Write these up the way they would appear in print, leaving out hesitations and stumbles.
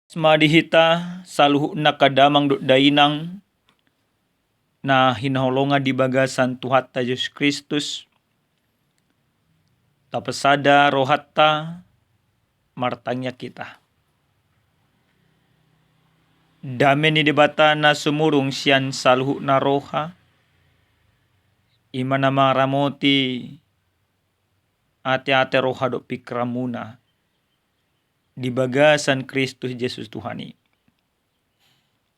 Smadihita saluhu na kadamang dainang na hinahulunga di bagasan Tuhan ta Yesus Kristus. Tapasada rohatta martangnya kita. Dame ni debata na sumurung siyan saluhu na roha. Ima na maramoti ate-ate roha do pikramuna. Di bagasan Kristus Yesus Tuhani.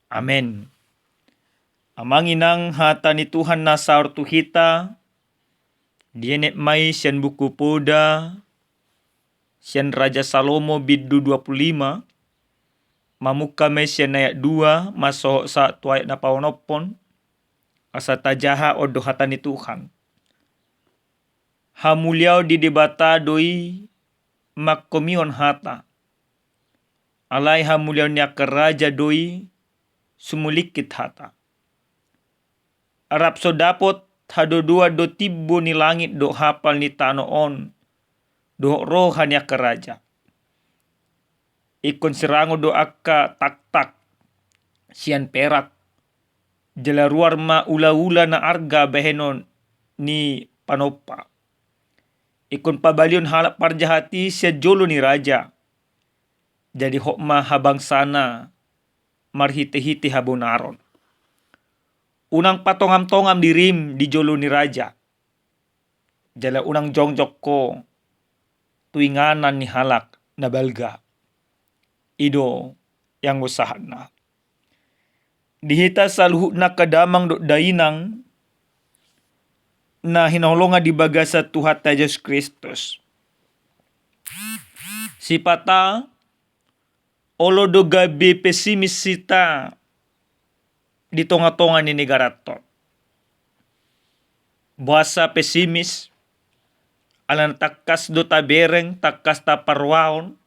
Amen. Amanginang hata ni Tuhan na saurtu hita, dienet mai sian buku poda, sian Raja Salomo biddu 25, mamuka mai sian ayat 2, masoh sa tu ayat na pawanopon, asa tajaha odo hata ni Tuhan. Hamuliau di debata doi makomion hata. Alai hamuliau niya keraja doi sumulikit hata. Arab so dapot hado dua do tibo ni langit do hapal ni tanoon do roha niya keraja. Ikon serango do akka tak-tak sian perak. Jela ruar ma ula-ula na arga behenon ni panopa. Ikon pabalion halap parjahati siya jolo ni raja. Jadi hokma habang sana marhite-hite habonaron. Unang patongam-tongam dirim di jolo ni raja. Jala unang jongjok ko tuinganan ni halak na balga. Ido yang usahan na. Dihita saluhu na kadamang do dainang na hinahulunga di bagasa Tuhan ta Yesus Kristus. Sipata olo do gabi pesimis sita di tonga-tonga ni negara to. Buasa pesimis alan takas do tabereng, takas ta parwaon,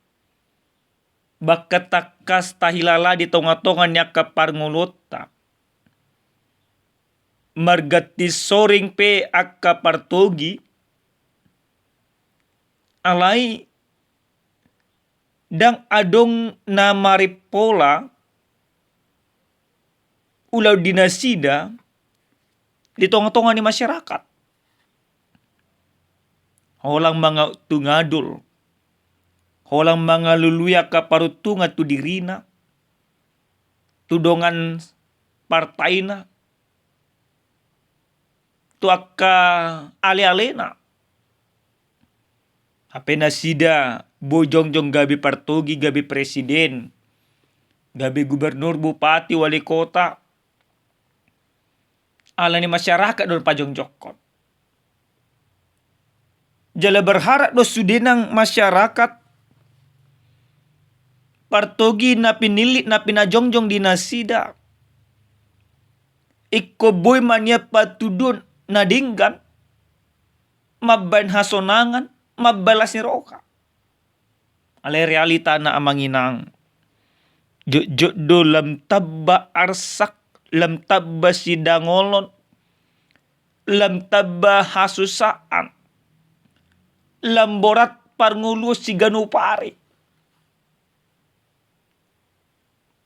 baka takas tahilala di tonga-tonga niya kaparngulota. Margati soring pe akka partogi, alai dang adong na maripola ulau dinasida di tonga-tonga ni masyarakat. Holang mga tungadol, holang mga luluya kaparutunga tu dirina, tudongan partai na, tu akka ale-alena. Apena sida bojongjong gabi partogi, gabi presiden, gabi gubernur, bupati, wali kota. Ala ni masyarakat doon pajongjokon. Jala berharap do sudenang masyarakat partogi na pinilit na pinajongjong dinasida. Iko boy manya patudon na dinggan, mabain hasonangan, mabalas ni roka. Ale realita na amanginang. Jok do lam tabba arsak, lam tabba sidangolon, lam tabba hasusaan, lam borat parngulu si ganupari.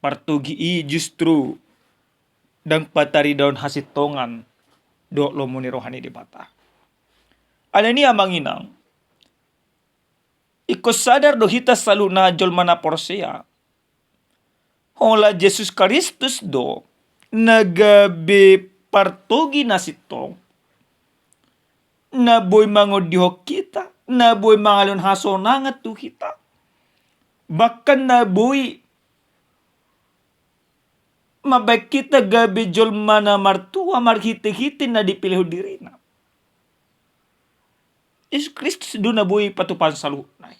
Partugi i justru dang patari daun hasitongan do lomuni rohani di bata. Ala ni amanginang. Iko sadar do hita salu na jol mana porsea. Hola Jesus Kristus do nagabe partogi nasitong. Na boy mangodihok kita, na boy mangalon hasonangat tu kita. Bahkan na boy mabay kita gabi jol mana martua marhite-hite na dipilih dirina. Yesus Kristus do na boy patupan saluh na.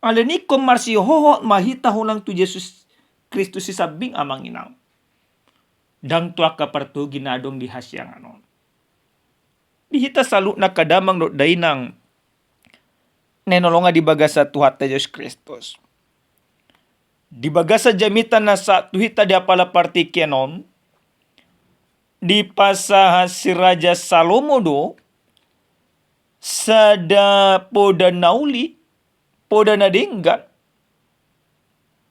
Alani kung marsi hoho mahita hulang tu Yesus Kristus si sabing amang inang. Dang tua kapartugi na dong di hasyang anon. Dihita salu na kadamang do dainang nenolonga di bagasa Tuhan ta Yesus Kristus. Di bagasa jamitan na sa tuhita di apala partikenon, di pasaha si Raja Salomo do, sada poda nauli, poda nadinggan,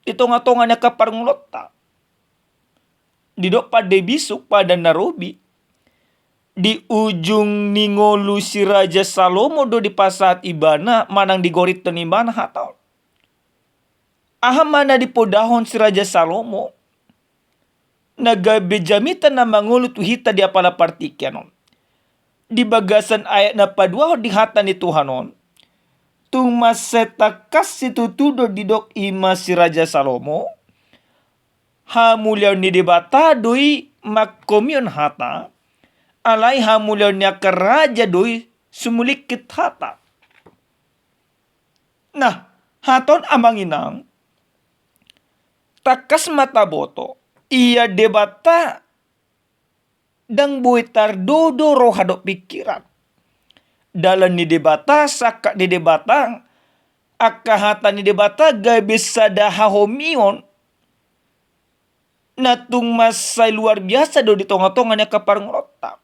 Di tonga-tonganya kaparngulota. Didok pada bisuk pada Narobi. Di ujung ningolu si Raja Salomo do di pasat ibana manang di gorit ibana hatau. Aha mana di podahon si Raja Salomo. Nagabejamita na mangulut uhita di apala partikyanon. Di bagasan ayat na padua di hata ni Tuhanon. Tung masetakas situ tudo didok ima si Raja Salomo. Hamuliaw ni debata doi makomion hata. Alai hamuliaw niya karaja doi sumulikit hata. Nah, haton amanginang. Takas mata boto. Ia debata dang buitar dodo rohado pikiran. Dalam ni debata saka di debata akahata ni debata gabi sada hahomion natung masay luar biasa do di tonga-tonga niya kaparngota.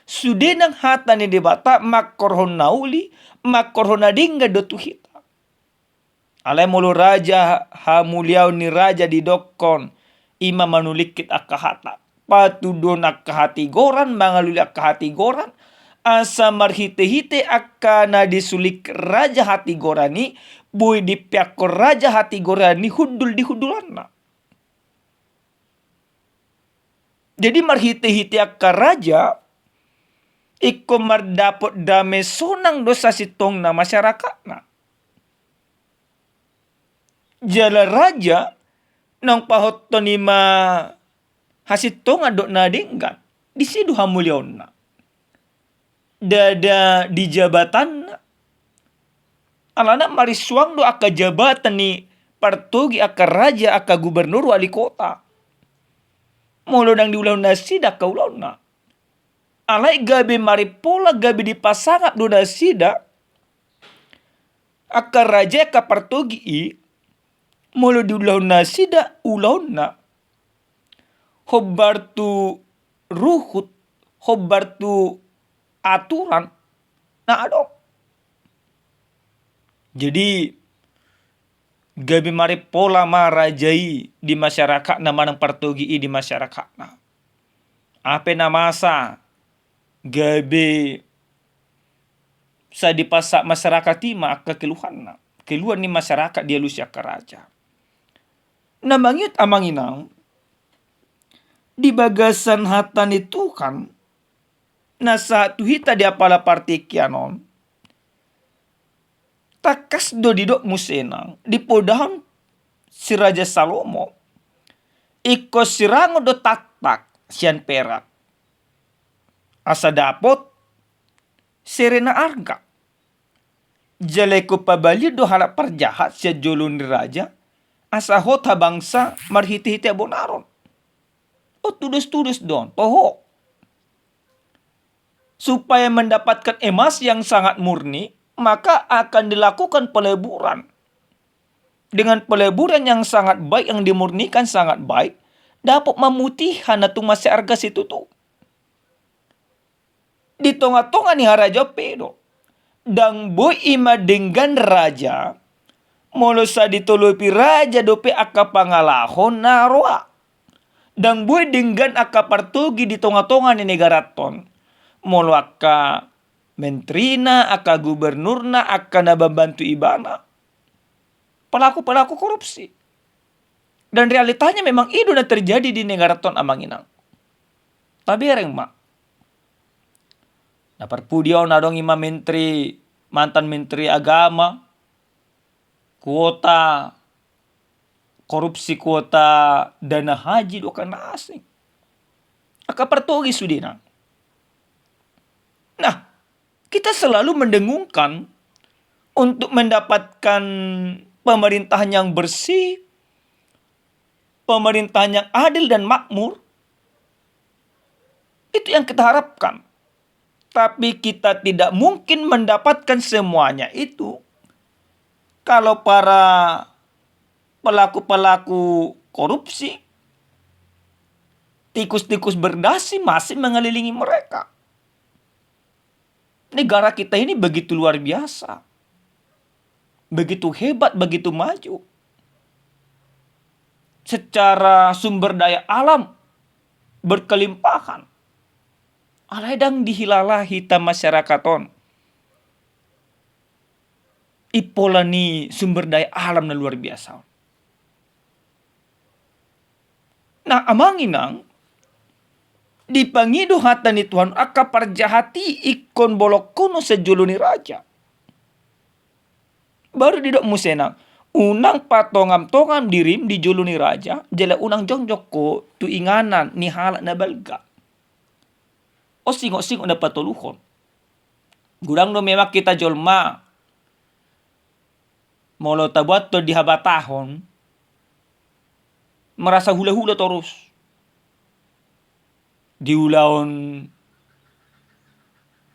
Sudenang hata ni debata makorhon nauli makorhon nadingga do tuhita. Alay mulu raja hamuliaw ni raja di dokon ima manulikit akahata. Patudon akahatigoran mangaluli akahatigoran. Asa marhite-hite akana disulik raja hati gorani. Boy dipiakor raja hati gorani hudul di hudulanna. Jadi marhite-hite akka raja. Iko mardapot dame sonang dosa sitong na masyarakat na. Jala raja nang pahot to ni ma hasitong adok na dinggan. Disidu hamulion na. Dada di jabatan alana mariswang do aka jabatan ni partogi aka raja aka gubernur wali kota. Molo nang diulau nasida kaulau na. Alai gabi maripola gabi dipasangap do nasida aka raja aka partogi i molo diulau nasida ulau na. Hobbartu ruhut hobbartu aturan na adok. Jadi gabi mari pola marajai di masyarakat na manang partogi di masyarakat na. Ape na masa gabi sa dipasak masyarakat tima ka keluhan na. Keluhan ni masyarakat dia lusya ka raja. Namangyut amanginang di bagasan hatan itu kan nasa tuhita di apala partikyanon. Takas do didok musenang. Di podahon si Raja Salomo. Iko sirango do taktak sian perak. Asa dapot serena arga. Jaleko pabali do halap parjahat siya jolon ni raja. Asa hota bangsa marhiti-hiti abonaron. O tudus-tudus don. Toho. Supaya mendapatkan emas yang sangat murni, maka akan dilakukan peleburan. Dengan peleburan yang sangat baik, yang dimurnikan sangat baik, dapat memutihkan natung masih harga situ tuh. Di tonga-tonga ni haraja pedo. Dang boy ima dengan raja, molo sa ditolopi raja dope aka pangalahon narwa. Dang boy dengan aka partogi di tonga-tonga ni negara ton. Molo aka menterina, aka gubernurna, aka nababantu ibana. Pelaku-pelaku korupsi. Dan realitanya memang itu na terjadi di negara ton amanginang. Tapi ereng mak. Na parpudiaw na dong ima menteri, mantan menteri agama, kuota, korupsi kuota dana haji do kana asing. Aka partogi sudina. Nah, kita selalu mendengungkan untuk mendapatkan pemerintahan yang bersih, pemerintahan yang adil dan makmur. Itu yang kita harapkan. Tapi kita tidak mungkin mendapatkan semuanya itu kalau para pelaku-pelaku korupsi, tikus-tikus berdasi masih mengelilingi mereka. Negara kita ini begitu luar biasa. Begitu hebat, begitu maju. secara sumber daya alam berkelimpahan. Aladang dihilalah hita masyarakaton. Ipola ni sumber daya alam na luar biasa. Nah amanginang dipangido hata ni Tuhan aka parjahati ikon bolok kuno sejulu ni raja. Baru didok musenang unang patongam-tongam dirim di julu ni raja jela unang jongjok ko tu inganan ni halak na balga. O singok-singok na patuluhon. Gudang no memak kita jolma molo tabuat to dihabatahon merasa hula-hula terus. Diulaon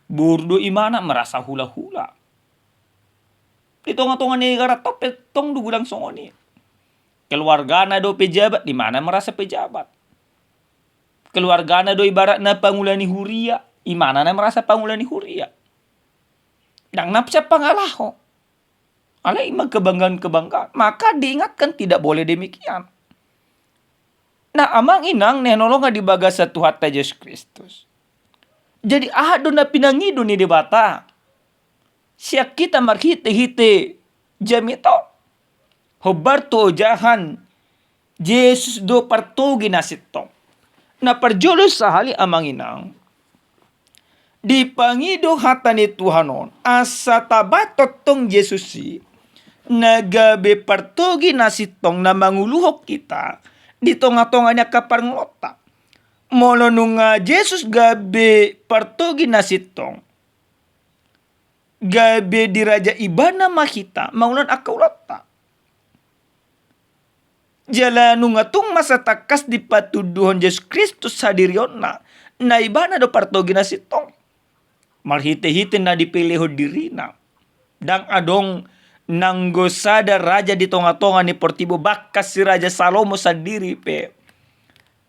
burdo imana merasa hula-hula. Di tonga-tonga ni negara topet tong dugulang songoni. Keluarga na do pejabat di mana merasa pejabat. Keluarga na do ibarat na pangulani huria, di mana na merasa pangulani huria. Dang napsa pangalaho. Alai kebanggaan-kebanggaan. Maka diingatkan tidak boleh demikian. Nah amang inang nenolonga di baga satu hatta Yesus Kristus. Jadi ahado na pinangido ni debata. Siya kita marhite-hite jamito. Hobarto jahan Jesus do partogi na sitong. Na parjolo sa hali amang inang. Dipangido hata ni Tuhanon asa tabatot tong Jesus si nagabe partogi na sitong na manguluhok kita di tonga-tonga niya kaparngota. Molo nunga Jesus gabe partogi na sitong gabe diraja ibana makita maulan akaulata. Jala nunga tung masa takas di patuduhon Yesus Kristus hadiriona na ibana do partogi na sitong. Marhite-hite na dipilih dirina. Dang adong nanggosada raja di tonga-tonga ni Portibo bakas si Raja Salomo sendiri pe.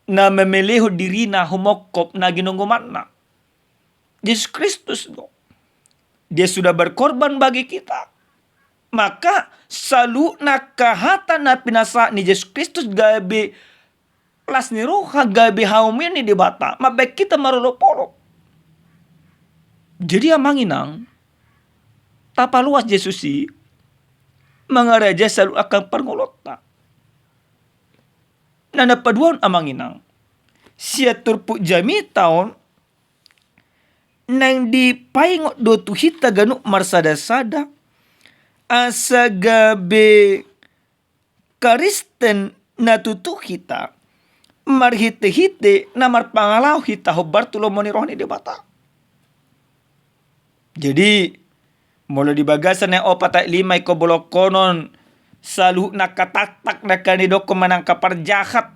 Na memilih dirina humokop na ginungguman na. Yesus Kristus do. Dia sudah berkorban bagi kita. Maka salu na kahata na pinasa ni Yesus Kristus gabe las ni roha gabe haumin ni dibata. Mabek kita marulopolo. Jadi amanginang tapaluas Yesus si mga raja selalu akan parngolota. Na napaduan amanginang siya turpu jami taon nang dipaingot do tuhita ganuk marsada-sada asa gabe Kristen na tutu kita marhite-hite na marpangalaw hita hobar tulomo ni rohani debata. Jadi mula di bagasan yang opat at lima iko bolok konon saluh na katatak na kanido kumanang kaparjahat.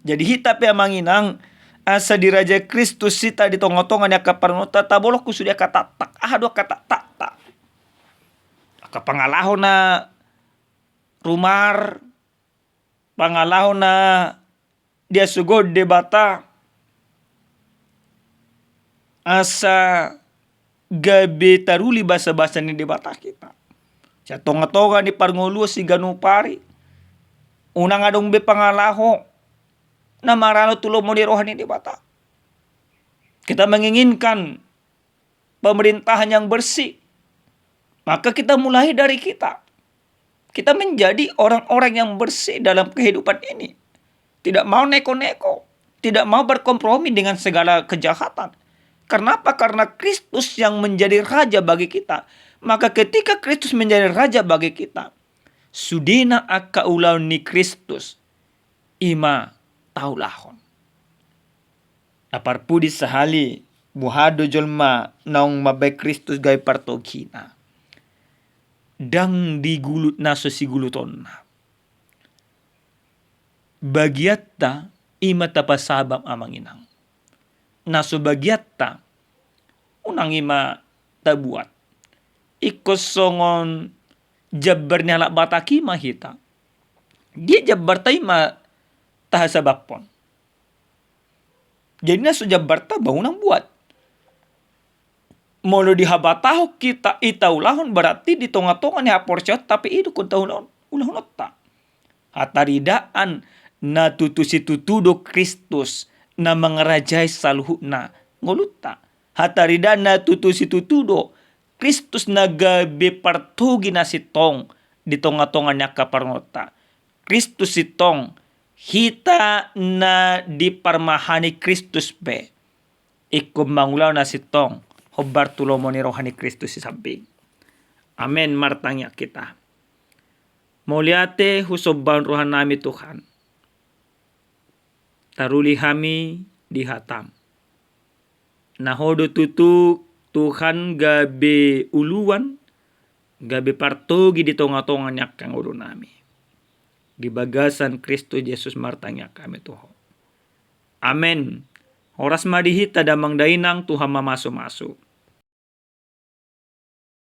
Jadi hita pe amanginang asa di Raja Kristus sita di tongotongan ya kaparnota tabolok kusudia katatak. Dua katatak. Kapangalaho na rumar pangalaho na dia sugod debata asa gabe taruli basa-basa ni debata kita. Sa tonga-tonga ni parngulu si ganupari. Unang adong be pangalaho na marano tulo mo ni rohani debata. Kita menginginkan pemerintahan yang bersih. Maka kita mulai dari kita. Kita menjadi orang-orang yang bersih dalam kehidupan ini. Tidak mau neko-neko. Tidak mau berkompromi dengan segala kejahatan. Kenapa? Karena Kristus yang menjadi raja bagi kita. Maka ketika Kristus menjadi raja bagi kita, sudena aka ulau ni Kristus ima taulahon. Apar pudi sahali buhado jolma naong mabay Kristus gay partogina. Dang digulut na so siguluton na. Bagiatta ima tapasabam amanginang. Naso bagiatta unang ima tabuat ikosongon jabbar ni halak bataki mahita dia jabbar ta ima tahasabapon. Jadi naso jabbar ta bangunang buat molo dihabataho kita itaulahon berarti di tonga-tonga ni haporsyot tapi itu kun tahun ulahon ta hataridaan na tutusi tutudo Kristus na mangarajay saluhuna ngoluta. Hatarida na tutusi tutudo Kristus nagabi partugi na sitong ditonga-tonga niya kaparngota. Kristus sitong hita na diparmahani Kristus be. Ikum mangulaw na sitong hobar tulomo ni rohani Kristus si samping. Amen, martangya kita. Mauliate husoban rohan nami Tuhan. Taruli kami dihatam. Nahodo tutu Tuhan gabe uluan, gabe partogi di tonga-tonga niya kang ulo nami. Gibagasan Kristo Yesus martangya kami Tuhan. Amen. Oras madihita damang dainang Tuhan mamaso-maso.